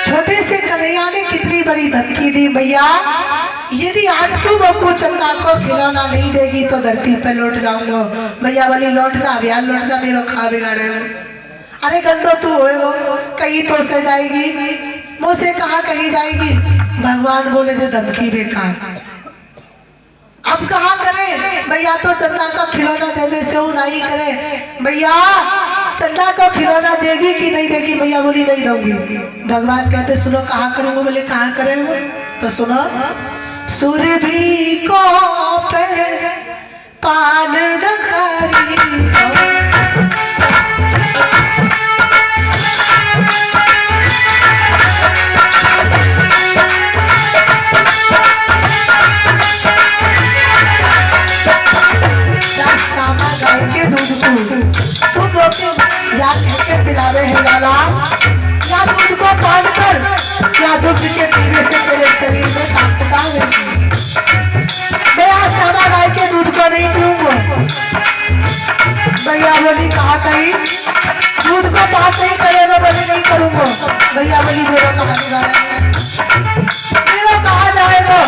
छोटे से कन्हैया ने कितनी बड़ी धमकी दी, भैया यदि आज तू बब्बू चंदा को खिलौना नहीं देगी तो धरती पे लौट जाऊंगा। भैया बोली लौट जा भैया लौट जा, मेरा खा बिगाड़े हो। अरे गंदो तू हो कहीं तो से जाएगी, मुँह से कहा कहीं जाएगी। भगवान बोले जो धमकी बेकार, अब कहा करे भैया तो चंदा का खिलौना देवे से नहीं करे। भैया चंदा को खिलौना देगी कि नहीं देगी? भैया बोली नहीं दूंगी। भगवान कहते सुनो कहा करूंगा। बोले कहा करेंगे? तो सुनो, सुरभि को पे पान डकरी गाय के दूध को तुम लोग या के पिलावे है लाला, या दूध को पान कर या दूध के पीने से तेरे शरीर में ताकत आएगी। मैं आज सादा गाय के दूध को नहीं पीऊंगा। भैया बोली कहा कहीं दूध को पान नहीं करेगा? बोले नहीं करूंगा। भैया बोली मेरा कहा जाएगा?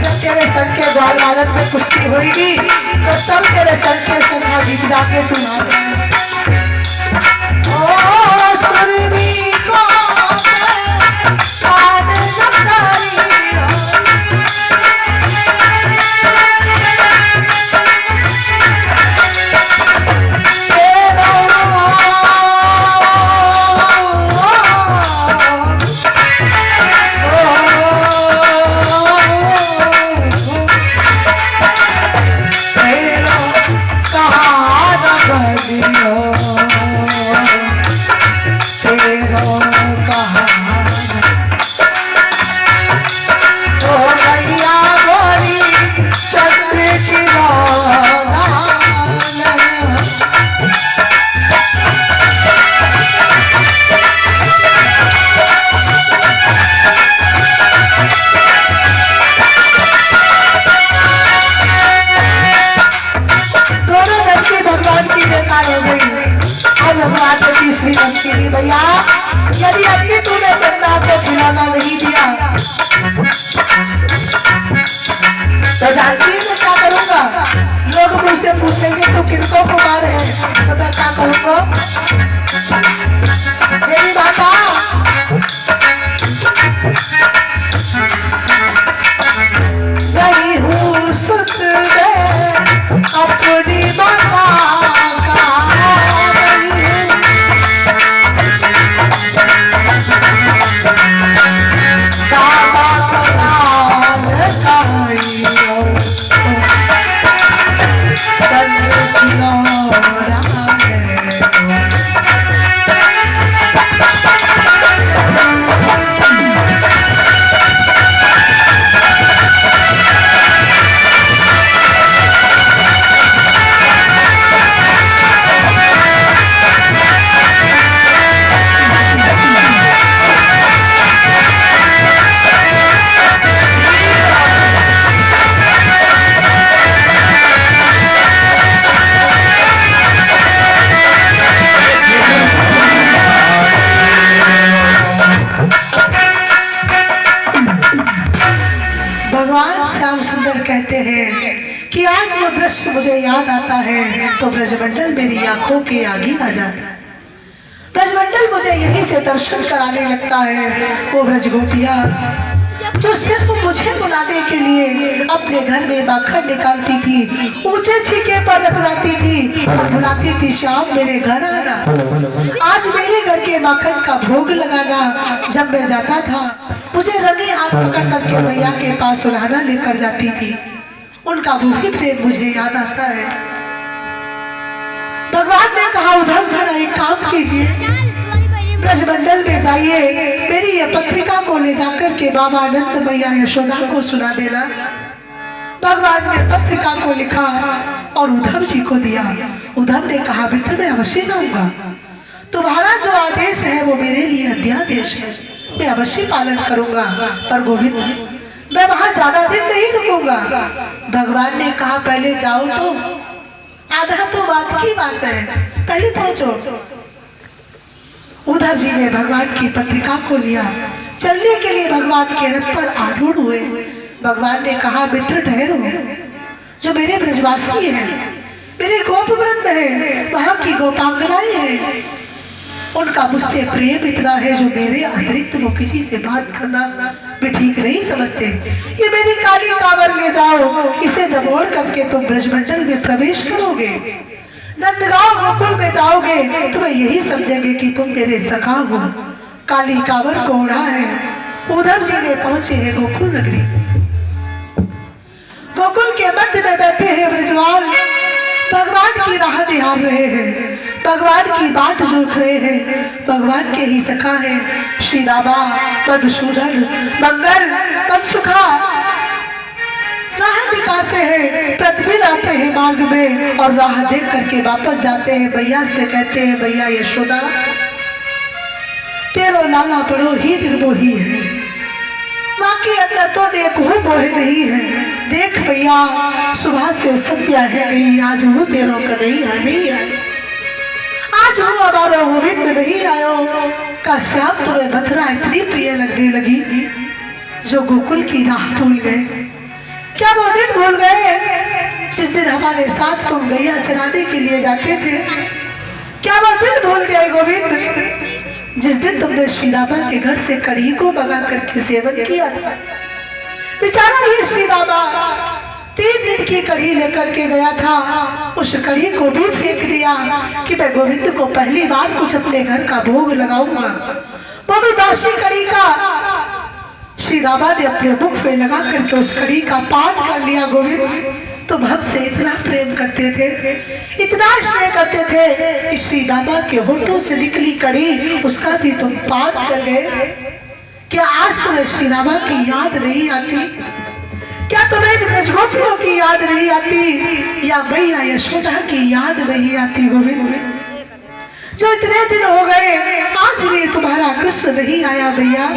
जब तेरे सर के ग्वाल वालन में कुश्ती होगी तो तब तेरे सर के संघा जीत जाके तू आ जाए। ओ सुरभि को पान डकरी तीसरी धमकी दी, भैया यदि अभी तूने चंदा को खिलौना नहीं दिया तो जानती है मैं क्या करूंगा? लोग मुझसे पूछेंगे तो किनको को मार है, तो मैं क्या कहूंगा? मेरी माता गई हूँ सुत अपनी माता कहते हैं कि आज वो दृश्य मुझे याद आता है तो ब्रजमंडल मेरी आंखों के आगे आ जाता है। ब्रजमंडल मुझे यहीं से दर्शन कराने लगता है। वो ब्रजगोपिया जो सिर्फ मुझे बुलाने के लिए अपने घर में माखन निकालती थी, ऊंचे छीके पर रखलाती थी और बुलाती थी शाम मेरे घर आना। आज मेरे घर के माखन का भोग लगाना जब मैं जाता था, मुझे रंगे हाथ पकड़ करके भैया के पास सुलाना लेकर जाती थी। उनका वही प्रेम मुझे याद आता है। भगवान ने कहा उधर भरा एक काम कीजिए, ब्रजमंडल में जाइए, मेरी ये पत्रिका को ले जाकर के बाबा अनंत मैया यशोदा को सुना देना। भगवान ने पत्रिका को लिखा और उद्धव जी को दिया। उद्धव ने कहा मित्र मैं अवश्य जाऊंगा, तुम्हारा जो आदेश है वो मेरे लिए अध्यादेश है, मैं अवश्य पालन करूंगा। पर गोविंद मैं वहां ज्यादा दिन नहीं रुकूंगा। भगवान ने कहा पहले जाओ तो आधा तो बात की बात है, पहले पहुंचो। उद्धव जी ने भगवान की पत्रिका को लिया, चलने के लिए भगवान के रथ पर आरूढ़ हुए। भगवान ने कहा, मित्र ठहरो, जो मेरे ब्रजवासी हैं, मेरे गोप वृंद है, वहां की गोपांगनाएं हैं, उनका मुझसे प्रेम इतना है जो मेरे अतिरिक्त वो किसी से बात करना भी ठीक नहीं समझते। ये मेरी काली कांवर ले जाओ, इसे जब ओढ़ करके तुम ब्रजमंडल में प्रवेश करोगे, नंदगांव गोकुल में जाओगे, तो मैं यही समझेंगे कि तुम मेरे सखा हो। काली कांवर को ओढ़ा है, उद्धव जी ने पहुंचे हैं गोकुल नगरी। गोकुल के मध्य में बैठे हैं ब्रजवाल, भगवान की राह निहार रहे हैं, भगवान की बाट जोख रहे हैं। भगवान के ही सखा है श्री रामा, मधुसूदन, मंगल, मनसुखा राह दिखाते हैं, प्रतिदिन आते हैं मार्ग में और राह देख करके वापस जाते हैं। भैया से कहते हैं, भैया यशोदा, तेरो लाला बड़ो ही निर्मोही है, माँ के अंदर तो नेक हो मोहे नहीं है। देख भैया, सुबह से संध्या है गई, आज वो तेरो का नहीं है, आज वो हमारा गोविंद नहीं आयो। का श्याम तुम्हें मथुरा इतनी प्रिय लगने लगी जो गोकुल की राह भूल गए। क्या वो दिन भूल गए जिस दिन हमारे साथ तुम गैया चराने के लिए जाते थे? क्या वो दिन भूल गए गोविंद जिस दिन तुमने श्री रामा के घर से कढ़ी को मंगा करके सेवन किया था? बेचारा ये श्री रामा 3 दिन की कढ़ी लेकर के गया था, उस कढ़ी को भी फेंक दिया कि मैं गोविंद को पहली बार कुछ अपने घर का भोग लगाऊंगा, वो भी बासी कढ़ी का। श्री रामा ने अपने मुख में लगा करके उस कढ़ी का पान कर लिया। गोविंद, तुम हमसे इतना प्रेम करते थे, इतना स्नेह करते थे, श्री रामा के होठों से निकली कढ़ी उसका भी तुम पान कर गए। क्या आज तुम्हें श्री रामा की याद नहीं आती? क्या तुम्हें ब्रजगोपियों की याद नहीं आती, या मैया यशोदा की याद नहीं आती? गोविंद, जो इतने दिन हो गए आज भी तुम्हारा कृष्ण नहीं आया। भैया,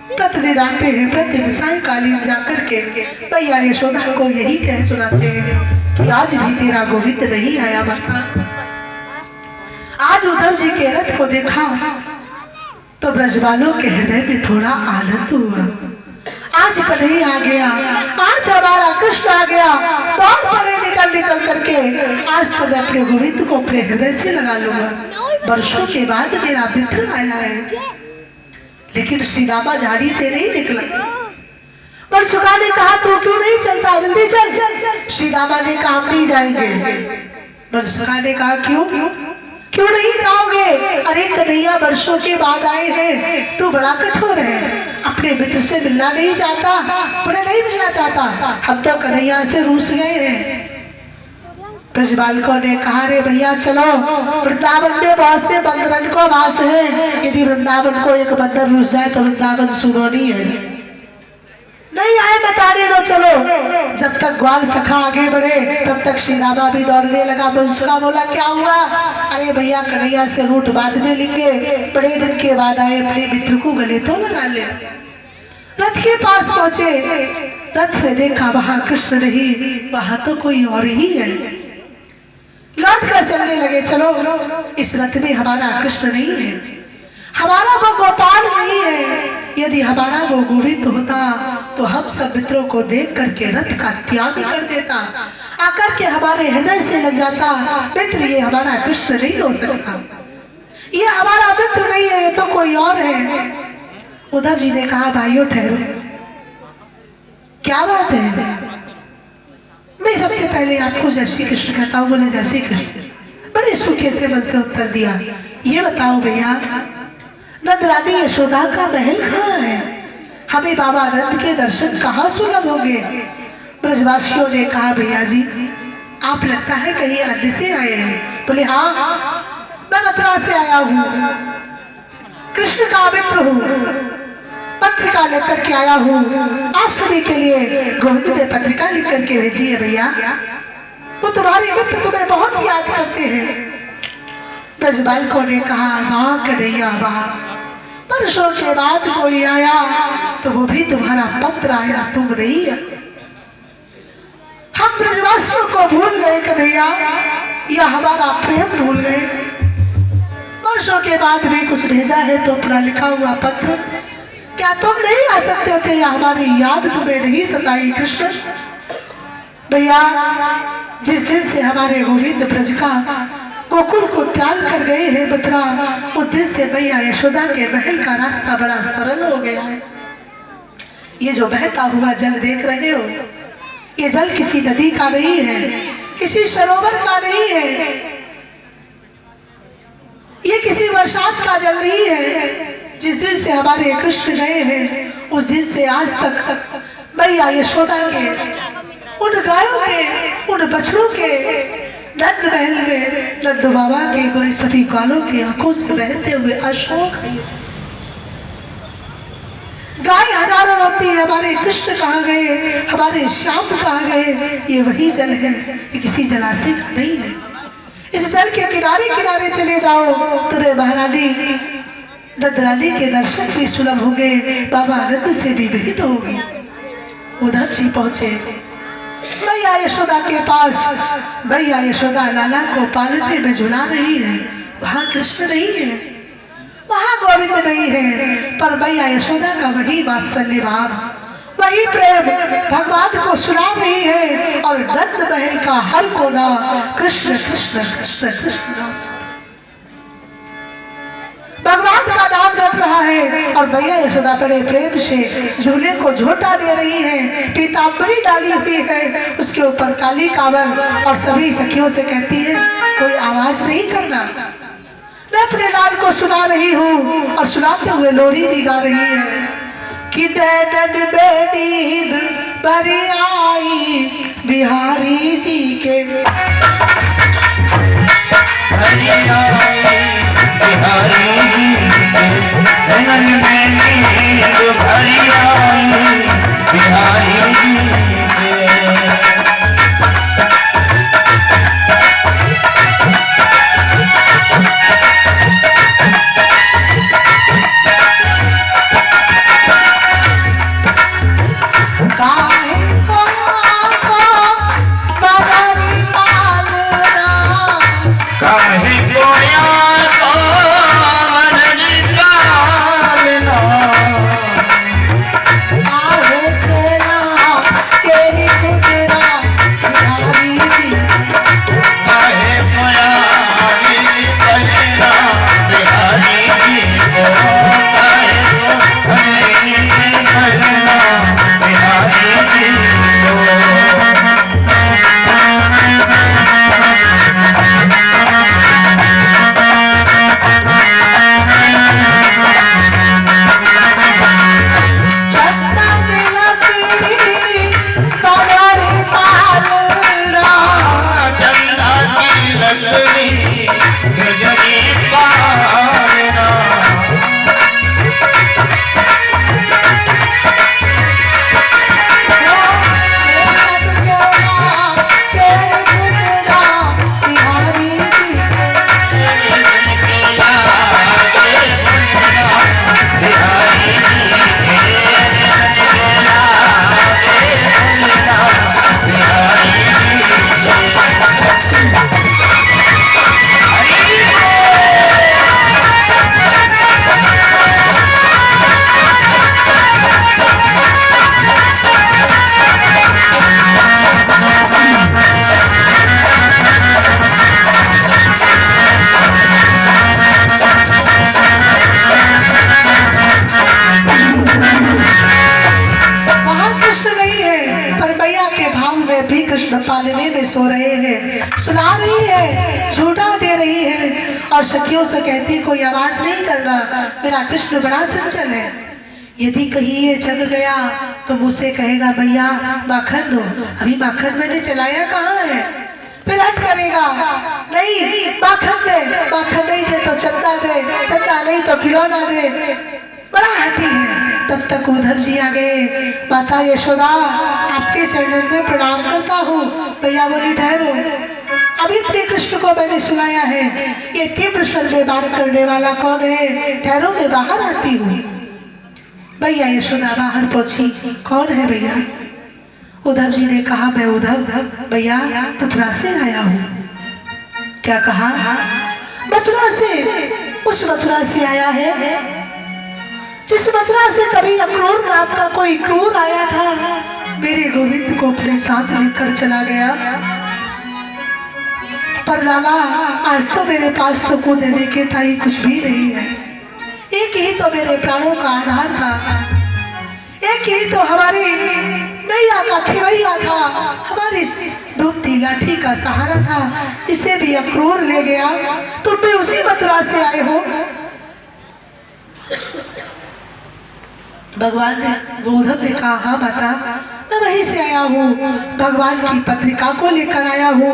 प्रतिदिन आते हैं, प्रतिदिन सायंकालीन जाकर के मैया यशोदा को यही कह सुनाते हैं कि आज भी तेरा गोविंद नहीं आया। माता, आज उद्धव जी के रथ को देखा तो ब्रजवालों के हृदय में थोड़ा आनंद हुआ। आज कन्हैया आ गया, आज हमारा कृष्ण आ गया, दौड़ पड़े निकल करके। आज तो मैं अपने गोविंद को अपने हृदय से लगा लूंगा। वर्षों के बाद मेरा मित्र आया है। लेकिन श्री रामा झाड़ी से नहीं निकला। मनसुखा ने कहा, तू क्यों नहीं चलता, जल्दी चल। श्री रामा ने कहा, हम नहीं जाएंगे। मनसुखा ने कहा, क्यों नहीं जाओगे? अरे कन्हैया वर्षों के बाद आए हैं, तू बड़ा कठोर है, अपने मित्र से मिलना नहीं चाहता, बोले नहीं मिलना चाहता, हम तो कन्हैया से रूस गए हैं। ब्रजबालकों ने कहा, रे भैया चलो, वृंदावन में बहुत से बंदरन को वास है, यदि वृंदावन को एक बंदर रूस जाए तो वृंदावन सुनोनी है। नहीं आए बताने दो, चलो। जब तक ग्वाल सखा आगे बढ़े तब तक श्री रामा भी दौड़ने लगा। उसका बोला, क्या हुआ? अरे भैया, कन्हैया से रूट बाद में लेंगे, बड़े दिन के बाद आए, अपने मित्र को गले तो लगा ले। रथ के पास पहुंचे, रथ में देखा वहां कृष्ण नहीं, वहां तो कोई और ही है। लौट कर चलने लगे, चलो, इस रथ में हमारा कृष्ण नहीं है, हमारा वो गोपाल नहीं है। यदि हमारा वो गोविंद होता तो हम सब मित्रों को देख करके रथ का त्याग कर देता, आकर के हमारे हृदय से लग जाता। मित्र, ये हमारा कृष्ण नहीं हो सकता, ये हमारा मित्र नहीं है, ये तो कोई और है। उद्धव जी ने कहा, भाइयों ठहरो, क्या बात है? मैं सबसे पहले आपको जय श्री कृष्ण कहता हूँ। बोले, जय श्री कृष्ण। बड़े सूखे से मन से उत्तर दिया। ये बताओ भैया, नंद रानी यशोदा का महल कहाँ है? हमें बाबा नंद के दर्शन कहाँ सुलभ होंगे? ब्रजवासियों ने कहा, भैया जी, आप लगता है कहीं अन्य से आए हैं। बोले, हाँ, मैं मथुरा से आया हूँ, कृष्ण का मित्र हूँ, पत्रिका लेकर के आया हूँ, आप सभी के लिए गोविंद ने पत्रिका लिख करके भेजी है। भैया, वो तुम्हारे मित्र तुम्हें बहुत याद करते हैं। ब्रजबालकों ने कहा, वाह कन्हैया वाह, वर्षों के बाद कोई आया तो वो भी तुम्हारा पत्र आया, तुम नहीं। हम ब्रजवासियों को भूल गए कन्हैया, या हमारा प्रेम भूल गए? वर्षों के बाद भी कुछ भेजा है तो अपना लिखा हुआ पत्र, क्या तुम नहीं आ सकते थे या हमारी याद तुम्हें नहीं सताई कृष्ण? भैया, जिस दिन से हमारे गोविंद ब्रज का गोकुल को त्याग कर गए हैं मथुरा, उस दिन से भैया यशोदा के महल का रास्ता बड़ा सरल हो गया है। ये जो बहता हुआ जल देख रहे हो, ये जल किसी नदी का नहीं है, किसी सरोवर का नहीं है, ये किसी बरसात का जल नहीं है। जिस दिन से हमारे कृष्ण गए हैं उस दिन से आज तक भैया यशोदा के, उन गायों के, उन बछड़ों के, नंद महल में नंद बाबा के कोई सभी गालों की आंखों से बहते हुए अशोक है। गाय हजारों रोती है, हमारे कृष्ण कहाँ गए, हमारे श्याम कहाँ गए? ये वही जल है, ये किसी जलाशय का नहीं है। इस जल के किनारे किनारे चले जाओ, तुम्हें महारानी नंदरानी के दर्शन भी सुलभ होंगे, बाबा नंद से भी भेंट होगी। उधर जी पहुंचे भैया यशोदा के पास। भैया यशोदा लाला को पालने में झुला रही है, वहां कृष्ण नहीं है, वहां गोविंद नहीं है, पर भैया यशोदा का वही वात्सल्य भाव, वही प्रेम भगवान को सुना रही है। और नंद महल का हर कोना कृष्ण कृष्ण कृष्ण कृष्ण भगवान का नाम रट रहा है। और भैया यशोदा बड़े प्रेम से झूले को झोटा दे रही है, पीताम्बरी डाली हुई है, उसके ऊपर काली कावर, और सभी सखियों से कहती है कोई आवाज नहीं करना, मैं अपने लाल को सुना रही हूँ। और सुनाते हुए लोरी भी गा रही है कि नैनन में नींद भरी आई बिहारी जी के, बिहारी जी के नैनन में नींद भरी आई बिहारी जी के। पालने में सो रहे हैं, सुना रही है, झूठा दे रही है, और सखियों से कहती कोई आवाज नहीं करना, मेरा कृष्ण बड़ा चंचल है। यदि कहीं ये जग गया तो मुझसे कहेगा भैया माखन दो, अभी माखन मैंने चलाया कहाँ है, फिर हट करेगा नहीं माखन दे, माखन नहीं दे तो चंदा दे, चंदा नहीं तो खिलौना दे, बड़ा हठी है। तब तक उधर जी आ गए, माता यशोदा आपके चरणों में प्रणाम करता हूँ। भैया बोली ठहरो, अभी अपने कृष्ण को मैंने सुनाया है, ये तीव्र स्वर में बात करने वाला कौन है, ठहरो मैं बाहर आती हूँ। भैया यशोदा बाहर पहुंची, कौन है भैया? उद्धव जी ने कहा मैं उद्धव भैया मथुरा से आया हूँ। क्या कहा? मथुरा से। उस मथुरा से आया है जिस मथुरा से कभी अक्रूर नाम का कोई क्रूर आया था, मेरे गोविंद को अपने साथ लेकर चला गया। पर लाला आज तो मेरे पास तो को देने के ताई कुछ भी नहीं है। एक ही तो मेरे प्राणों का आधार था, एक ही तो हमारी नैया का खेवैया था, हमारी डूबती लाठी का सहारा था, जिसे भी अक्रूर ले गया। तुम भी उसी मथुरा से आए हो। भगवान ने उद्धव ने कहा हाँ माता, मैं वहीं से आया हूँ, भगवान की पत्रिका को लेकर आया हूँ।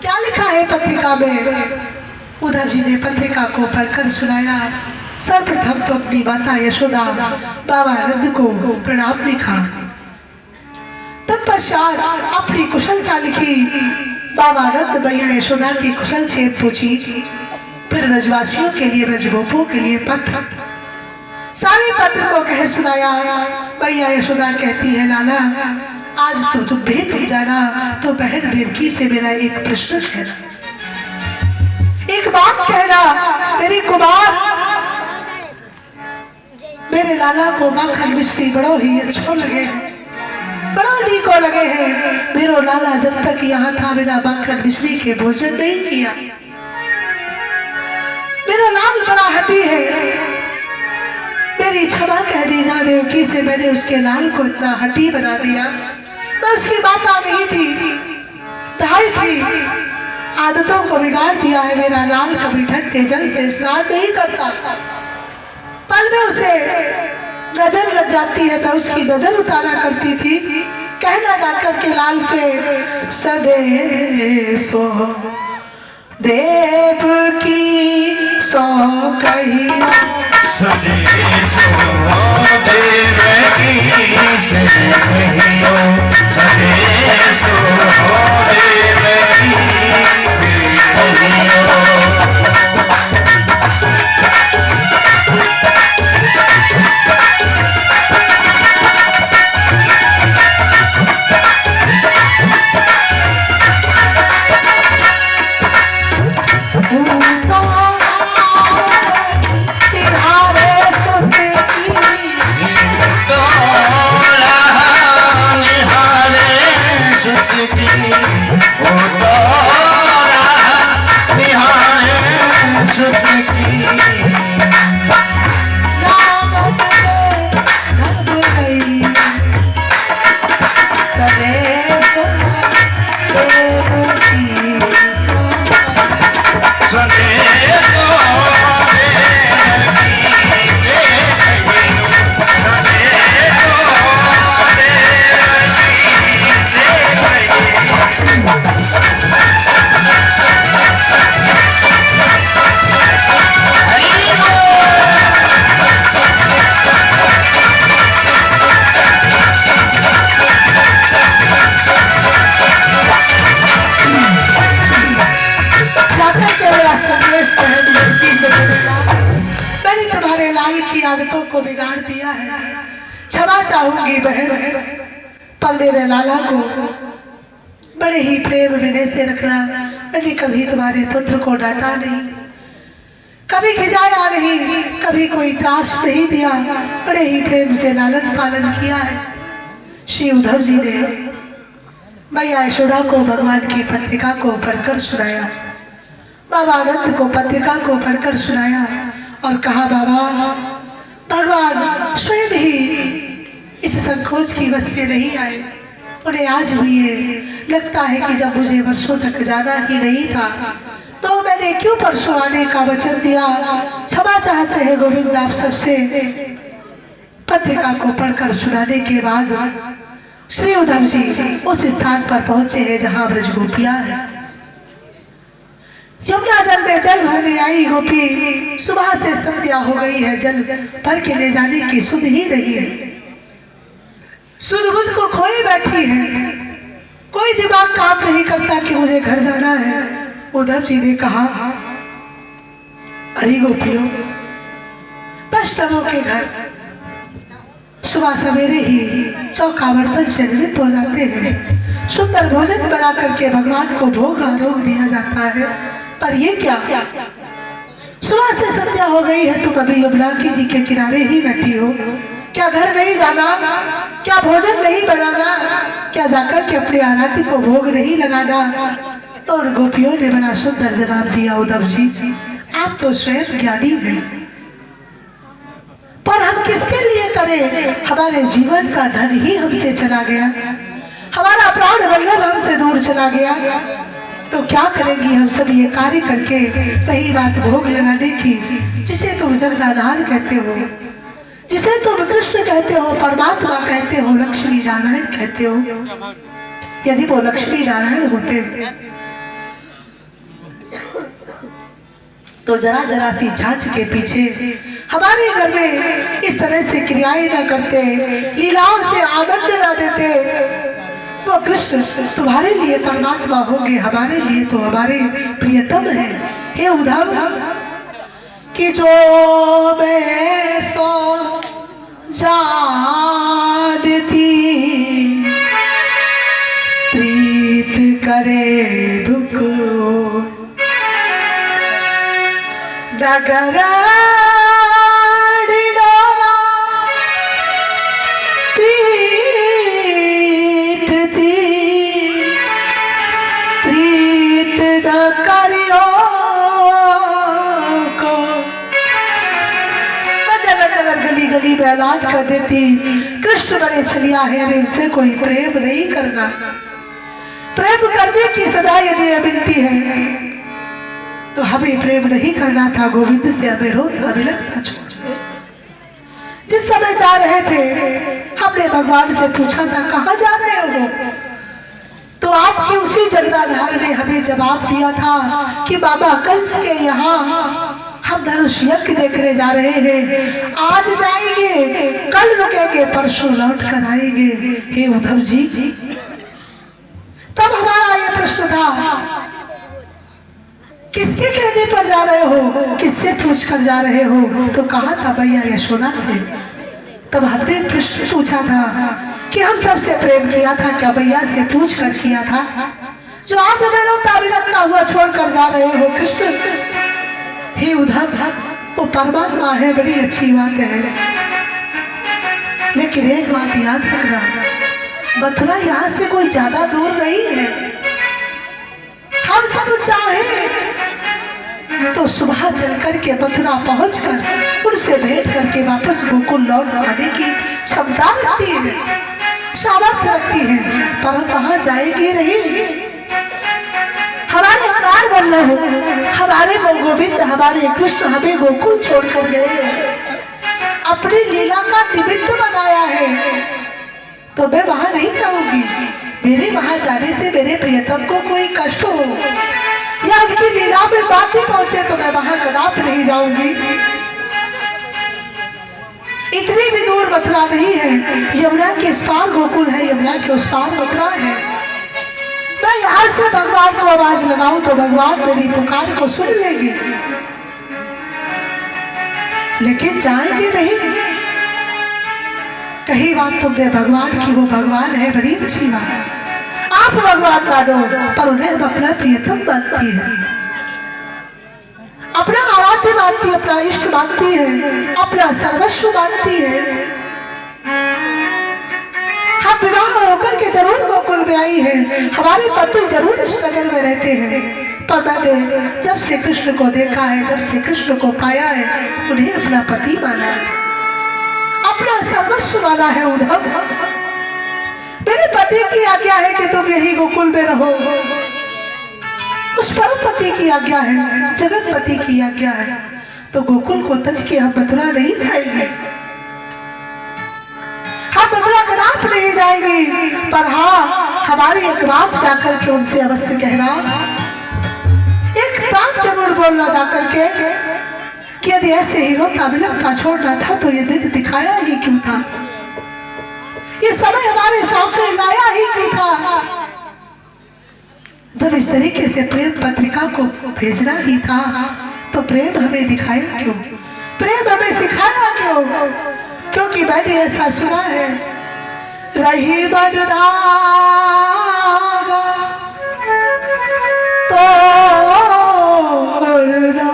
क्या लिखा है पत्रिका में? उद्धव जी ने पत्रिका को पढ़कर सुनाया। सर्वप्रथम तो अपनी माता यशोदा बाबा नंद को प्रणाम लिखा, तत्पश्चात अपनी कुशलता लिखी। बाबा नंद भैया यशोदा की कुशल छेम पूछी। फिर ब्रजवासियों के लिए, ब्रजगोपों के लिए पत्र, सारे पत्र को कह सुनाया। भैया यशोदा कहती है लाला आज तो तुम भी तुम जाना, तो बहन देवकी से मेरा एक प्रश्न कहना, एक बात कहना। मेरे कुमार मेरे लाला को माखन मिश्री बड़ो ही अच्छो लगे हैं, बड़ा नीको लगे हैं। मेरो लाला जब तक यहाँ था बिना माखन मिश्री के भोजन नहीं किया। मेरा लाल बड़ा हटी है, मेरी क्षमा कह दी ना देवकी से, मैंने उसके लाल को इतना हटी बना दिया। मैं उसकी माता नहीं थी, भाई थी, आदतों को बिगाड़ दिया है। मेरा लाल कभी ठंडे जल से स्नान नहीं करता। पल में उसे नजर लग जाती है, मैं उसकी नजर उतारा करती थी। कहना जाकर के लाल से सदे सो देव की सो कही, सदे सो देव की से कहियो, सदे सो देव की से कहियो। मैंने तुम्हारे लाल की आदतों को बिगाड़ दिया है, क्षमा चाहूंगी बहन, पर मेरे लाला को बड़े ही प्रेम विनय से रखना। मैंने कभी तुम्हारे पुत्र को डांटा नहीं, कभी खिजाया नहीं, कभी कोई त्रास नहीं दिया, बड़े ही प्रेम से लालन पालन किया है। श्री उद्धव जी ने मैया यशोदा को भगवान की पत्रिका को पढ़कर सुनाया, बाबा आनंद को पत्रिका को पढ़कर सुनाया और कहा बाबा भगवान स्वयं ही इस संकोच की वश से नहीं आए। उन्हें आज भी ये लगता है कि जब मुझे वर्षों तक जाना ही नहीं था तो मैंने क्यों परसों आने का वचन दिया। क्षमा चाहते हैं गोविंद आप सबसे। पत्रिका को पढ़कर सुनाने के बाद श्री उद्धव जी उस स्थान पर पहुंचे हैं जहां ब्रज गोपियां हैं। यमुना जल में जल भरने आई गोपी, सुबह से संध्या हो गई है, जल भर के ले जाने की सुध ही नहीं है, सुध बुध को खोई बैठी है, कोई दिमाग काम नहीं करता कि मुझे घर जाना है। उद्धव जी ने कहा अरे गोपियों, वैष्णवों के घर सुबह सवेरे ही चौका बर्तन से निवृत्त हो जाते हैं। सुंदर भोजन बना करके भगवान को भोग आरोग दिया जाता है। पर ये क्या, सुबह से संध्या हो गई है, तुम अभी यमुना जी के किनारे ही बैठी हो। क्या घर नहीं जाना, क्या भोजन नहीं बनाना, क्या जाकर के अपने आराध्य को भोग नहीं लगाना? तो उन गोपियों ने बड़ा सुंदर जवाब दिया, उद्धव जी आप तो स्वयं ज्ञानी हैं, पर हम किसके लिए करें? हमारे जीवन का धन ही हमसे चला गया, हमारा प्राण वल्लभ हमसे दूर चला गया, तो क्या करेंगी हम सब ये कार्य करके? सही बात भोग लगाने की, जिसे तुम जगदाधार कहते हो, जिसे तुम कृष्ण कहते हो, परमात्मा कहते हो, लक्ष्मी नारायण कहते हो, यदि वो लक्ष्मी नारायण होते तो जरा जरा सी झांझ के पीछे हमारे घर में इस तरह से क्रियाएं न करते, लीलाओं से आनंद न देते। वो कृष्ण तुम्हारे लिए परमात्मा होंगे, हमारे लिए तो हमारे प्रियतम है। हे उद्धव कि जो मैं सो जानती, प्रीत करे रुको डगर गली गली में ऐलान कर देती, कृष्ण बड़े छलिया है, इनसे कोई प्रेम नहीं करना। प्रेम करने की सदा यदि मिलती है तो हमें प्रेम नहीं करना था, गोविंद से हमें रोता मिलना छोड़। जिस समय जा रहे थे हमने भगवान से पूछा था कहाँ जा रहे हो, तो आपकी उसी जगदाधार ने हमें जवाब दिया था कि बाबा कंस के यहाँ हम धनुष यज्ञ देखने जा रहे हैं, आज जाएंगे, कल रुकेंगे, परसों लौट कर आएंगे। हे उद्धव जी, तब हमारा ये प्रश्न था किसके कहने पर जा रहे हो, किससे पूछ कर जा रहे हो? तो कहा था भैया यशोदा से। तब हमने प्रश्न पूछा था कि हम सबसे प्रेम किया था, क्या भैया से पूछ कर किया था? जो आज हमें रोता बिलखता हुआ छोड़ कर जा रहे हो कृष्ण। हे उद्धव, वो परमात्मा है, बड़ी अच्छी बात है, लेकिन एक बात याद रखना, मथुरा यहाँ से कोई ज्यादा दूर नहीं है। हम सब चाहे तो सुबह चल करके मथुरा पहुंचकर उनसे भेंट करके वापस गोकुल लौट आने की क्षमता रखती है, सामर्थ्य रखती है, पर वहां जाएगी नहीं। हमारे प्राण वल्लभ, हमारे गोविंद, हमारे कृष्ण हमें गोकुल छोड़कर गए, अपनी लीला का निमित्त बनाया है, तो मैं वहां नहीं जाऊंगी। मेरे वहां जाने से मेरे प्रियतम को कोई कष्ट हो या उनकी लीला में बात नहीं पहुंचे तो मैं वहां कदापि नहीं जाऊंगी। इतनी भी दूर मथुरा नहीं है, यमुना के इस पार गोकुल है, यमुना के उस पार मथुरा है। मैं यहाँ से भगवान को आवाज लगाऊं तो भगवान मेरी पुकार को सुन लेंगे, लेकिन जाएंगे नहीं। कही बात तुमने भगवान की, वो भगवान है, बड़ी अच्छी बात, आप भगवान मानो, पर उन्हें हम अपना प्रियतम मानती है, अपना आराध्य मानती है, अपना इष्ट मानती है, अपना सर्वस्व मानती है। हम विवाह होकर के जरूर गोकुल में आई है, हमारे पति जरूर इस नगर में रहते हैं, पर मैंने जब से कृष्ण को देखा है, जब से कृष्ण को पाया है, उन्हें अपना पति माना है, अपना सर्वस्व माना है। उद्धव, मेरे पति की आज्ञा है कि तुम यही गोकुल में रहो, उस परम पति की आज्ञा है, जगतपति की आज्ञा है, तो गोकुल को तज के हम मथुरा नहीं जाएंगे, हम मथुरा कदापि नहीं जाएंगे। पर हाँ, हमारी एक बात जाकर के उनसे अवश्य कहना, एक बात जरूर बोलना जाकर के कि यदि ऐसे ही रोता बिलखता छोड़ना था तो ये दिन दिखाया ही क्यों था, ये समय हमारे सामने लाया ही क्यों था? जब इस तरीके से प्रेम पत्रिका को भेजना ही था तो प्रेम हमें दिखाया क्यों, प्रेम हमें सिखाया क्यों? क्योंकि मैंने ऐसा सुना है, रही बंधागा तोड़ना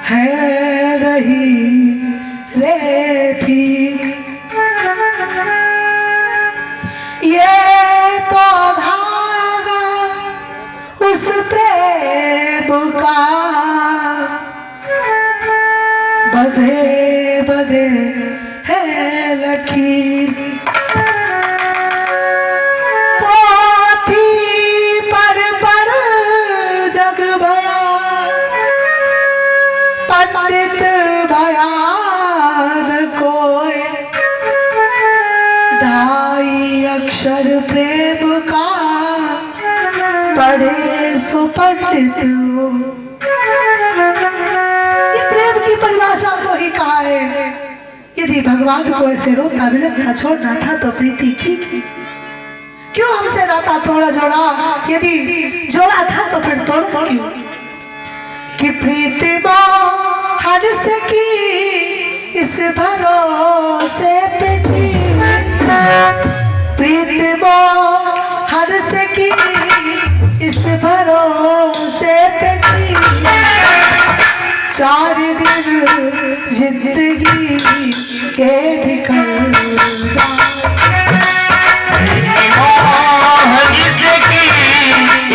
है रही रे ठीक। ये तो धागा उस प्रेम का बधे बधे है लकीर। पोथी पर जग भया पंडित बयान कोय, ढाई अक्षर प्रेम का पढ़े सो पंडित। ये प्रेम की परिभाषा को ही कहा है। यदि भगवान को ऐसे रोता बिलखता छोड़ना था तो प्रीति की क्यों हमसे नाता तोड़ा जोड़ा? यदि जोड़ा था तो फिर तोड़ा क्यों? कि प्रीति हर से की इस भरोसे पे की, प्रीति हर से की इस भरोसे पे की। 4 दिन जिंदगी के निकल जाए,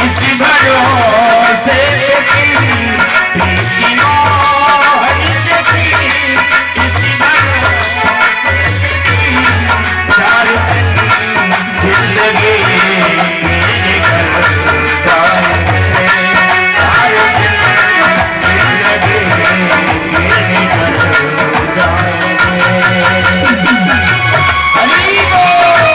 इस भरोसे की, प्रीति मोहन से की, इस भरोसे की। 4 दिन जिंदगी के निकल जाए, 4 दिन जिंदगी के निकल जाए। हरि बोल।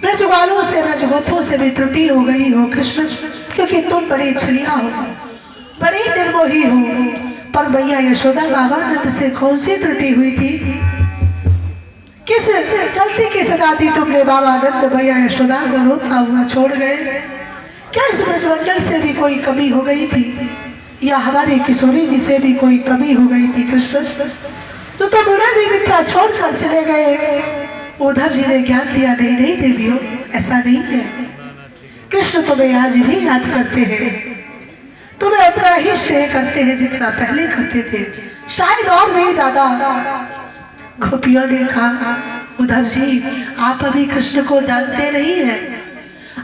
ब्रजवालों से ब्रजगोपों से भी त्रुटि हो गई हो कृष्ण, क्योंकि तुम बड़ी छलिया हो, बड़ी निर्मोही हो। पर मैया यशोदा बाबा नंद से कौन सी त्रुटि हुई थी? किस गलती की सजा दी तुमने बाबा नंद मैया यशोदा को रोता हुआ छोड़ गए? क्या इस ब्रजमंडल से भी कोई कमी हो गई थी, या हमारी किशोरी जी से भी कोई कमी हो गई थी कृष्ण? तो तुम उन्हें भी मिथ्या छोड़कर चले गए। उद्धव जी ने ज्ञान दिया, नहीं नहीं देवियों, ऐसा नहीं है। कृष्ण तुम्हें आज भी याद करते हैं, तुम्हें उतना ही स्नेह करते हैं जितना पहले करते थे, शायद और भी ज्यादा। गोपियों ने कहा, उद्धव जी आप अभी कृष्ण को जानते नहीं हैं,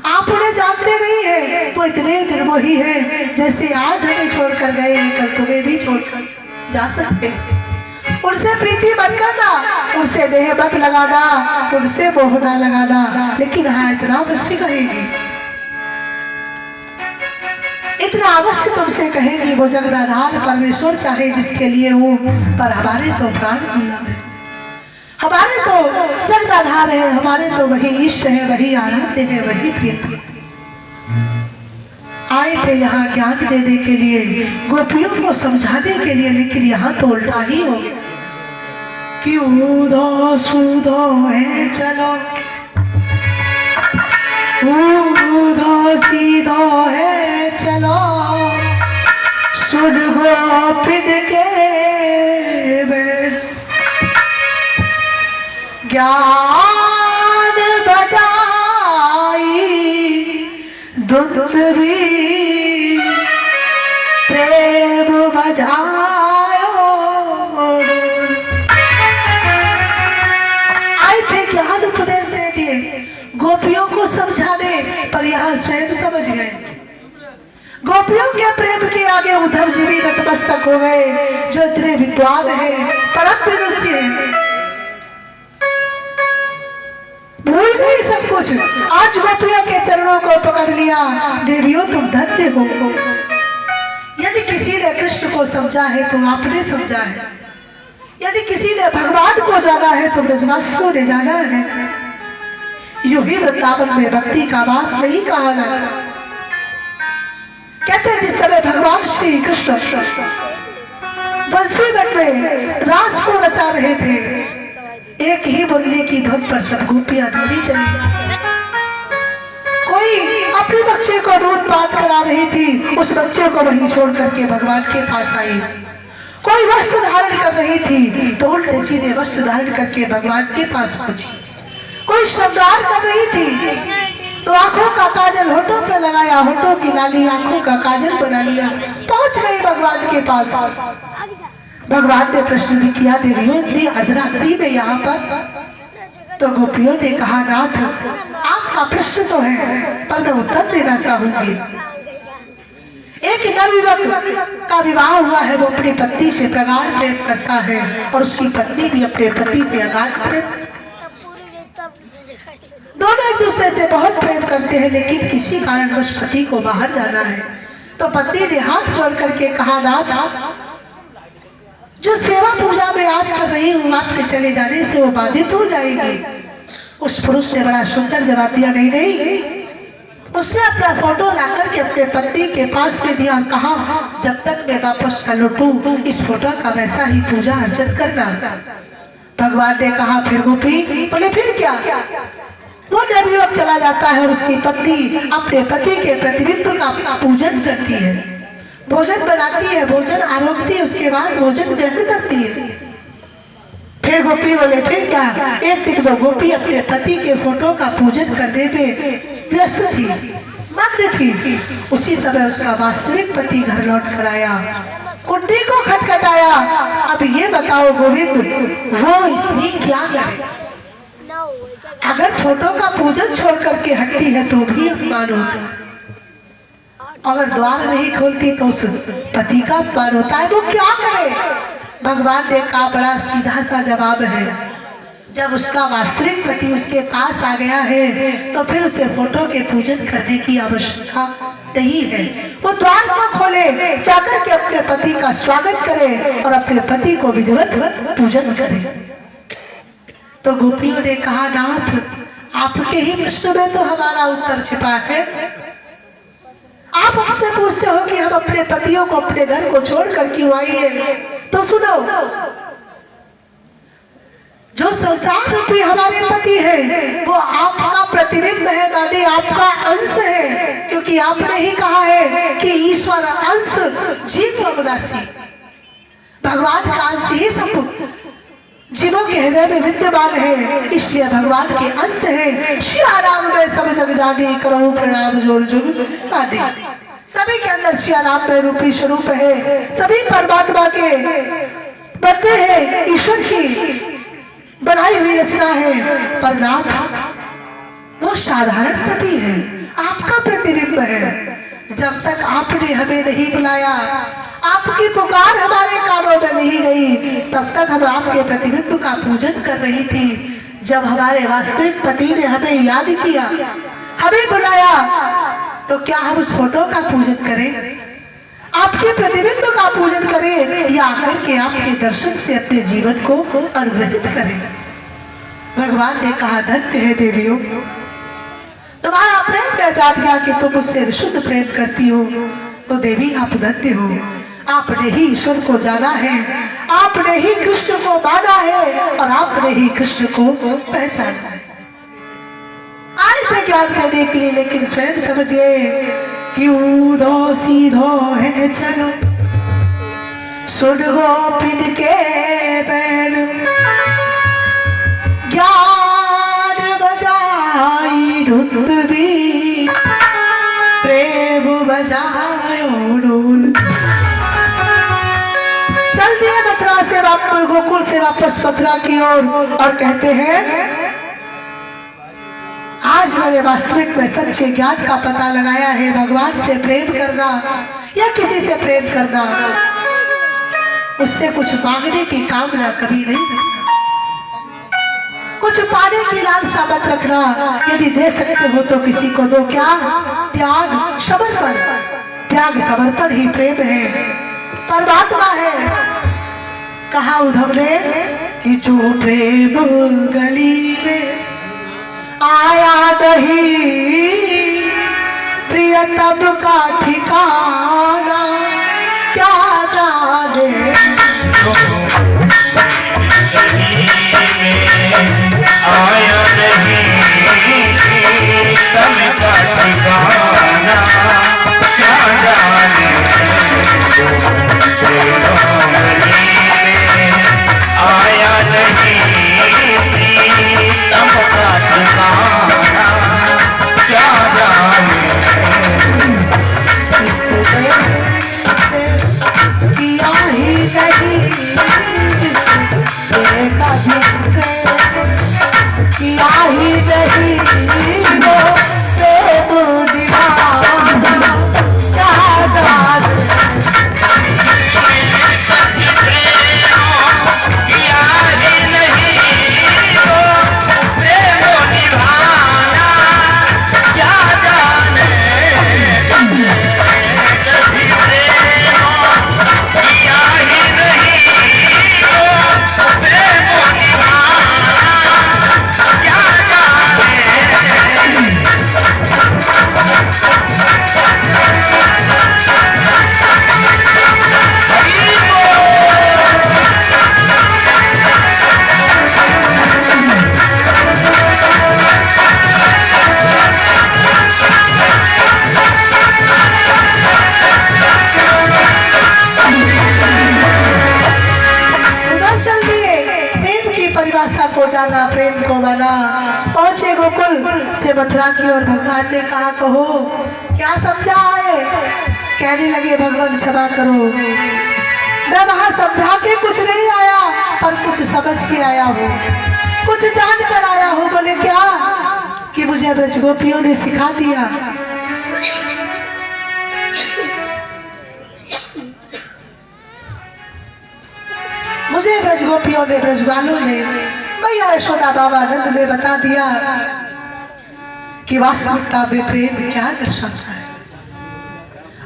आप उन्हें जानते नहीं हैं। वो इतने निर्मोही हैं, जैसे आज हमें छोड़कर गए हैं कल तुम्हें भी छोड़कर जा सकते हैं। उनसे प्रीति मत करना, उनसे देह मत लगाना, उनसे मोह न लगाना, लेकिन हाँ इतना अवश्य कहेगी, इतना अवश्य तुमसे कहेगी, वो जगदाधार परमेश्वर चाहे जिसके लिए हो, पर हमारे तो प्राण दुर्लभ है, हमारे तो जगदाधार है, हमारे तो वही इष्ट है, वही आराध्य है, वही प्रीति है। आए थे यहाँ ज्ञान देने के लिए, गोपियों को समझाने के लिए, लेकिन यहाँ तो उल्टा ही हो गया कि ऊधो सूधो है चलो, ऊधो सीधो है चलो, सुन गोपिन के ज्ञान बजाई दुंदुभी प्रेम बजायो। आए थे ज्ञान उपदेश देने, गोपियों को समझाने, पर यहाँ स्वयं समझ गए। गोपियों के प्रेम के आगे उद्धव जी भी नतमस्तक हो गए, जो इतने विद्वान है, परम विदुषी है, भूल गई सब कुछ। आज गोपियों के चरणों को पकड़ लिया। देवियों तुम धन्य हो, यदि किसी ने कृष्ण को समझा है तो आपने समझा है, यदि किसी ने भगवान को जाना है तो ब्रजवासियों ने जाना है। यूं ही वृंदावन में भक्ति का वास नहीं कहा जाता, कहते हैं जिस समय भगवान श्री कृष्ण बंसी बट में रास को रचा रहे थे, एक ही मुरली की धुन पर सब गोपियां दौड़ी चली। कोई अपने बच्चे को दूध पात करा रही थी, उस बच्चे को वहीं छोड़ करके भगवान के पास आई। कोई वस्त्र धारण कर रही थी तो उल्टे सीधे वस्त्र धारण करके भगवान के पास पहुंची। कोई श्रृंगार कर रही थी तो आंखों का काजल होठों पे लगाया, होठों की लाली आंखों का काजल बना लिया, पहुंच गई भगवान के पास। भगवान ने प्रश्न भी किया, देवियों इतनी अर्धरात्रि में यहाँ पर? तो गोपियों ने कहा, नाथ आपका प्रश्न तो है पर मैं उत्तर देना चाहूंगी। एक नवयुवक का विवाह हुआ है, वो अपनी पत्नी से प्रगाढ़ प्रेम करता है और उसकी पत्नी भी अपने पति से अगाध प्रेम। दोनों एक दूसरे से बहुत प्रेम करते हैं, लेकिन किसी कारणवश पति को बाहर जाना है। तो पत्नी ने हाथ जोड़ करके कहा, नाथ जो सेवा पूजा में आज कर रही हूँ, आपके चले जाने से वो बाधित हो जाएगी। उस पुरुष ने बड़ा सुंदर जवाब दिया, नहीं नहीं। उसने अपना फोटो लाकर के अपने पति के पास में दिया और कहा, जब तक मैं वापस न लौटूं इस फोटो का वैसा ही पूजा अर्चन करना। भगवान ने कहा, फिर गोपी? बोले फिर क्या? वो नवयुवक चला जाता है और उसकी पत्नी अपने पति के प्रतिबिंब का पूजन करती है, भोजन बनाती है, भोजन आरोगती है, उसके बाद भोजन ग्रहण करती है। फिर गोपी बोले फिर क्या? एक दिन दो गोपी अपने पति के फोटो का पूजन करने में व्यस्त थी, मग्न थी। उसी समय उसका वास्तविक पति घर लौट कर आया, कुंडी को खटखटाया। अब ये बताओ गोविंद, वो स्त्री क्या करे? अगर फोटो का पूजन छोड़ करके हटती है तो भी अपमान होता, अगर द्वार नहीं खोलती तो उस पति का अपमान होता है। वो क्या करे? भगवान ने कहा, बड़ा सीधा सा जवाब है, जब उसका वास्तविक पति उसके पास आ गया है तो फिर उसे फोटो के पूजन करने की आवश्यकता नहीं है। वो द्वार को खोले, जाकर के अपने पति का स्वागत करे और अपने पति को विधिवत पूजन करे। तो गोपियों ने कहा, नाथ आपके ही प्रश्न में तो हमारा उत्तर छिपा है। आप हमसे पूछते हो कि हम अपने पतियों को अपने घर को छोड़कर क्यों आई है, तो सुनो, जो संसार रूपी हमारे पति है वो आपका प्रतिबिंब है, माने आपका अंश है, क्योंकि आपने ही कहा है कि ईश्वर अंश जीव अविनाशी, भगवान का अंश ही सब जीवों के हृदय में विद्यमान है, इसलिए भगवान के अंश है। सिया राम में सब जग जाने, करो प्रणाम जोर जुग आदि। सभी के अंदर सिया राम में रूपी स्वरूप है, सभी परमात्मा के बंदे हैं, ईश्वर की बनाई हुई रचना है। पर नाथ वो साधारण पति है, आपका प्रतिबिंब है। जब तक आपने हमें नहीं बुलाया, आपकी पुकार हमारे कानों में नहीं गई, तब तक हम आपके प्रतिबिंब का पूजन कर रही थी। जब हमारे वास्तविक पति ने हमें याद किया, हमें बुलाया, तो क्या हम उस फोटो का पूजन करें, आपके प्रतिबिंब का पूजन करें, या आकर के आपके दर्शन से अपने जीवन को अनुग्रहित करें? भगवान ने कहा, धन्य है देवियों, तुम्हारा प्रेम मैं जान गया कि तुम मुझसे विशुद्ध प्रेम करती हो। तो देवी आप धन्य हो, आपने ही ईश्वर को जाना है, आपने ही कृष्ण को माना है और आपने ही कृष्ण को पहचाना है। आए थे ज्ञान देने के लिए, लेकिन स्वयं समझ गए कि ऊधो सीधो है चलो, सुन गोपिन के बैन, ज्ञान बजाई ढुत भी, प्रेम बजायो ढोल। चल दिए मथुरा से वापस, गोकुल से वापस मथुरा की ओर, और कहते हैं आज मैंने वास्तविक में सच्चे ज्ञान का पता लगाया है। भगवान से प्रेम करना या किसी से प्रेम करना, उससे कुछ मांगने की कामना कभी नहीं रखना, कुछ पाने की लालसा मत रखना। यदि दे सकते हो तो किसी को दो। क्या? त्याग समर्पण, त्याग समर्पण ही प्रेम है, परमात्मा है। कहा उद्धव ने कि जो प्रेम गली में आया नहीं, प्रिय है तब का ठिकाना क्या जाने। आया नहीं तब का ठिकाना क्या जाने। आया नहीं तब का ठिकाना क्या जाने। किया ही नहीं किया ही नहीं वो प्रेम दीवाना क्या जाने। परिभाषा को जाना प्रेम को माना। पहुंचे गोकुल से मथुरा की ओर। भगवान ने कहा कहो क्या समझा है। कहने लगे भगवान क्षमा करो, मैं वहां समझा के कुछ नहीं आया पर कुछ समझ के आया हूँ, कुछ जान कर आया हूँ। बोले क्या? कि मुझे ब्रज गोपियों ने सिखा दिया। मुझे ब्रज गोपियों ने, ब्रजवालों ने, मैया यशोदा बाबा नंद ने बता दिया कि वास्तविकता में प्रेम क्या दर्शाता है।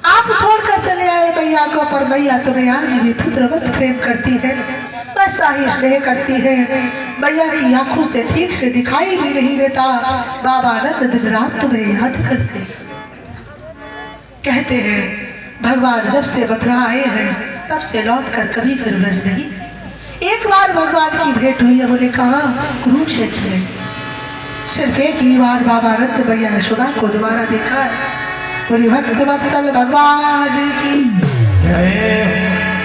आप छोड़कर चले आए मैया को, पर मैया तुम्हें आज भी पुत्रवत प्रेम करती है, वैसा ही स्नेह करती है। मैया की आंखों से ठीक से दिखाई भी नहीं देता। बाबा नंद दिन रात तुम्हें याद करते कहते हैं भगवान जब से मथुरा आए हैं तब से लौट कर कभी फिर ब्रज नहीं। एक बार भगवान की भेंट हुई है। बोले कहाँ? कुरुक्षेत्र में। सिर्फ एक ही बार बाबा नंद मैया यशोदा को दोबारा देखा है। बोली भक्त वत्सल भगवान की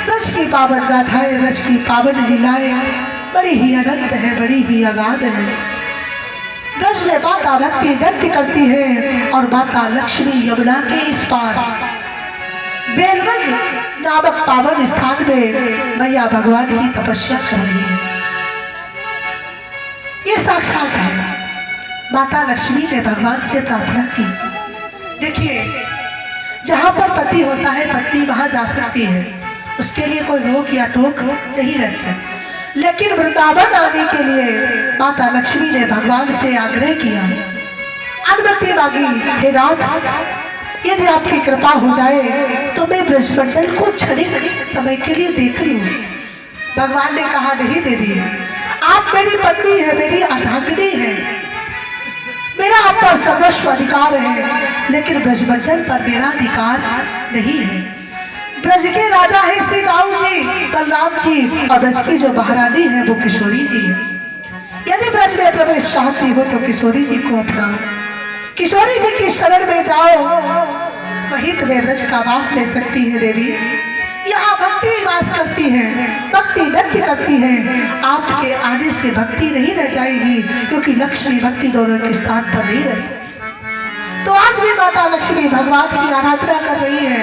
ब्रज की पावन गाथाएं, ब्रज की पावन लीलाएं बड़ी ही अनंत है, बड़ी ही अगाध है। ब्रज में माता भक्ति नृत्य करती है और माता लक्ष्मी यमुना के इस पार बेलवन नामक पावन स्थान में मैया भगवान की तपस्या कर रही है। ये साक्षात है। माता लक्ष्मी ने भगवान से प्रार्थना की। देखिए जहां पर पति होता है पत्नी वहां जा सकती है, उसके लिए कोई रोक या टोक नहीं रहता। लेकिन वृंदावन आने के लिए माता लक्ष्मी ने भगवान से आग्रह किया, अनुमति मांगी, हे नाथ यदि आपकी कृपा हो जाए तो मैं ब्रजमंडल को क्षणिक समय के लिए देख लूं। भगवान ने कहा नहीं देवी, आप मेरी पत्नी है, मेरी अर्धांगिनी है, मेरा आप पर सर्वस्व अधिकार है, लेकिन ब्रजमंडल पर मेरा अधिकार नहीं है। ब्रज के राजा है श्री राम जी, बलराम जी, और ब्रज की जो महारानी है वो किशोरी जी है। यदि ब्रज में प्रवेश चाहती हो तो किशोरी जी को अपनाओ, किशोरी जी की शरण में जाओ, वही तुम्हें ब्रज का वास ले सकती है। देवी यहाँ भक्ति वास करती है, भक्ति नृत्य करती है। आपके आने से भक्ति नहीं रह जाएगी, क्योंकि लक्ष्मी भक्ति दोनों के स्थान पर नहीं रह सकती। तो आज भी माता लक्ष्मी भगवान की आराधना कर रही है,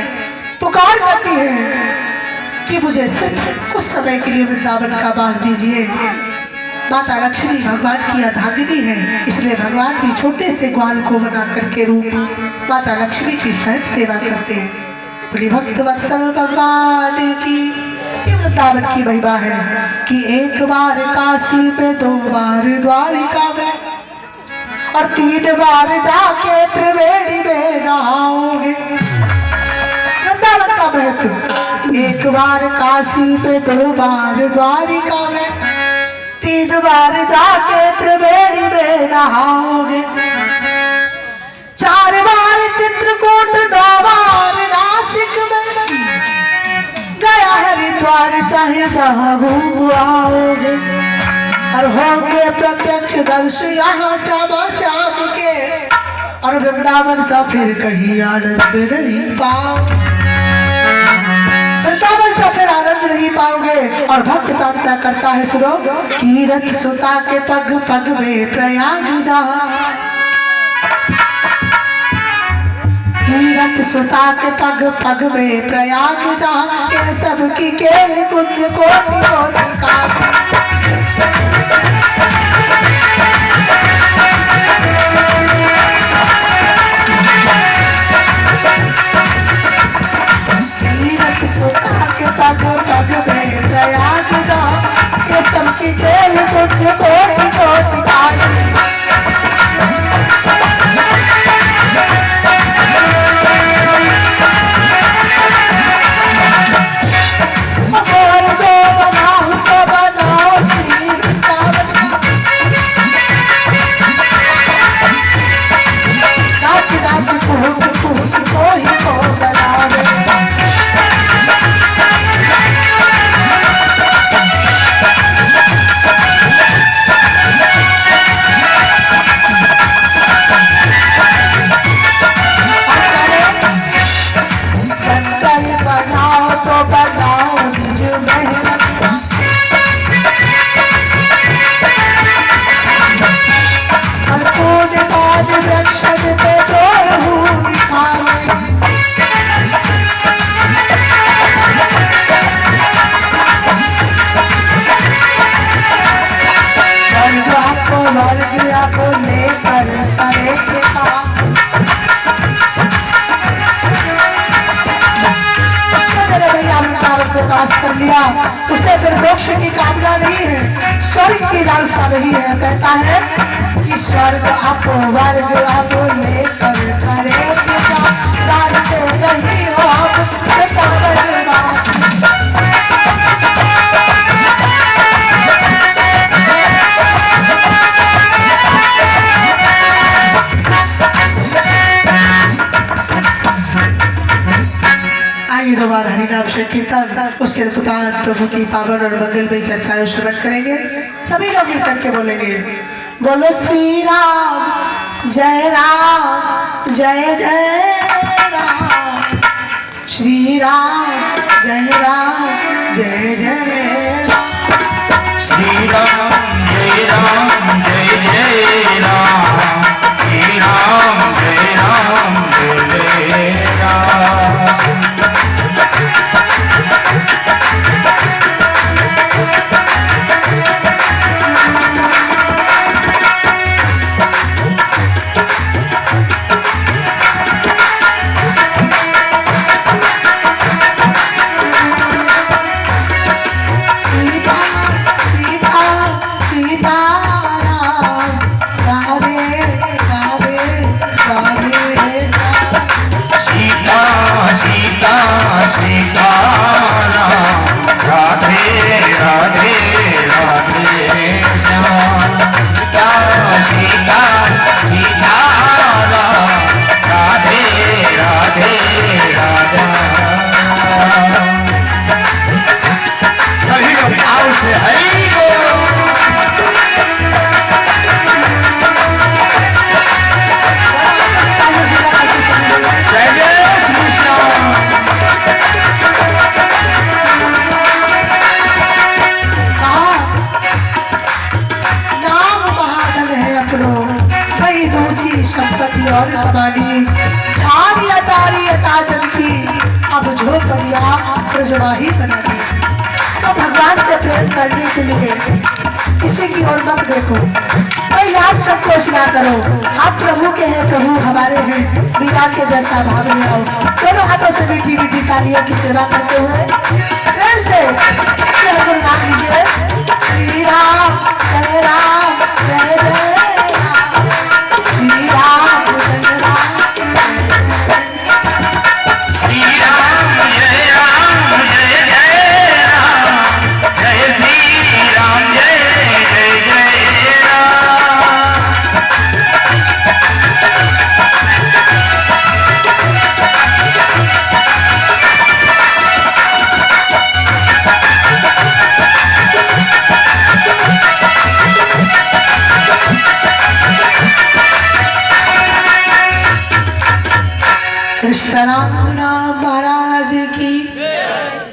पुकार करती है कि मुझे सिर्फ कुछ समय के लिए वृंदावन का वास दीजिए। माता लक्ष्मी भगवान की अर्धांगिनी है, इसलिए भगवान भी छोटे से ग्वाल को बना करके रूप माता लक्ष्मी की स्वयं सेवा करते हैं। बड़ी भक्त वत्सल भगवान की ये वृंदावन की महिमा है कि एक बार काशी में, 2 बार द्वारिका में और 3 बार जाके त्रिवेणी में नहाओगे। वृंदावन का महत्व, 1 बार काशी में, 2 बार द्वारिका में, 3 बार जाके त्रिवेणी में नहाओगे, 4 बार चित्रकूट द्वार नासिक में गया हरिद्वार चाहे जहाँ घूम आओगे और होगे प्रत्यक्ष दर्श यहाँ श्यामा श्याम के और वृंदावन सा फिर कहीं आनंद नहीं पाओ वृंदावन सा फिर आनंद नहीं पाओगे। और भक्त प्रार्थना करता है सुनो, कीरत सुता के पग पग में प्रयाग जा, कीरत सुता के पग पग में प्रयाग जा, के सबकी केल कुंज कोटि कोटि का कीरत सुता के पग पग में प्रयाग जा, के सबकी केल कुंज कोटि कोटि का पास कर लिया, उसे फिर मोक्ष की कामना नहीं है, स्वर्ग की लालसा नहीं है। कहता है कि स्वर्ग आप वर्ग आप लेकर करे नहीं हो आप आइए दोबारा हरिनाम से कीर्तन उसके तुकान प्रभु की पावन और मंगलमयी चर्चाएं श्रवण करेंगे। सभी लोग मिल करके बोलेंगे, बोलो श्री राम जय जय राम, श्री राम जय जय राम, श्री राम जय राम जय जय राम, श्री राम जय राम। संपत्ति और कमानी छान तारी ताजन की अब झोपड़िया ब्रजवाही बना दी। तो भगवान से प्रेम करने के लिए किसी की ओर मत देखो, कोई लाज संकोच ना करो। आप प्रभु के हैं, प्रभु हमारे हैं, बिना के जैसा भाव ले आओ। दोनों हाथों से मीठी मीठी तालियों की सेवा करते हुए प्रेम से गुणगान लीजिए, श्री राम जय जय राम, श्री राम जय राम, श्री राम जय राम जय जय राम, जय श्री राम जय जय राम। विश्राम महाराज की।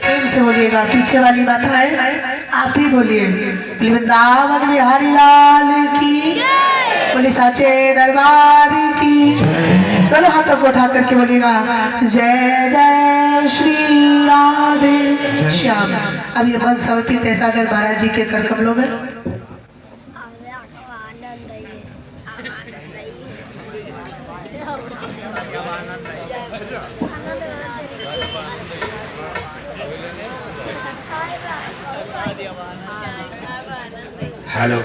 प्रेम से बोलिएगा, पीछे वाली बात है आप ही बोलिए। वृंदावन बिहारी लाल की, बोले साचे दरबार की। दोनों हाथों को उठा करके बोलिएगा जय जय श्री राधे श्याम। अब ये मन समर्पित है सागर महाराज जी के कर कमलों में। हेलो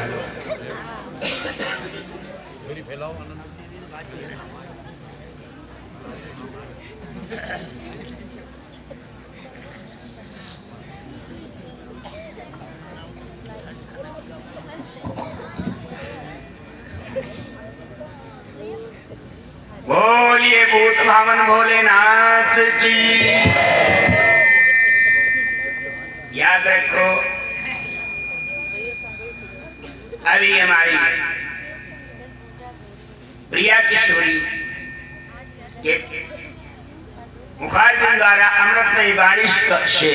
बोलिए भूत भावन भोलेनाथ की। याद रखो अभी हमारी प्रिया किशोरी के मुखारबिंद द्वारा अमृतमयी वाणी से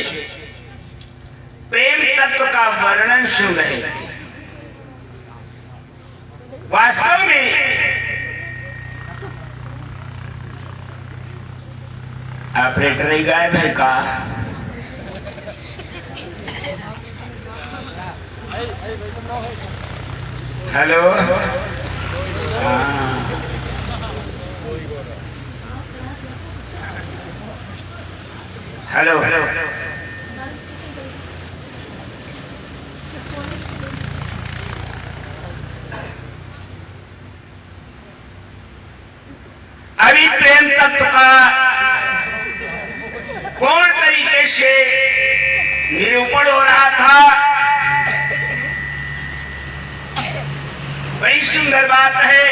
प्रेम तत्व का वर्णन सुन रहे थे। वास्तव में ऑपरेटर ही गायब है का? हेलो हेलो अभी प्रेम तत्व का पूर्ण तरीके से निरूपण हो रहा था। बड़ी सुंदर बात है।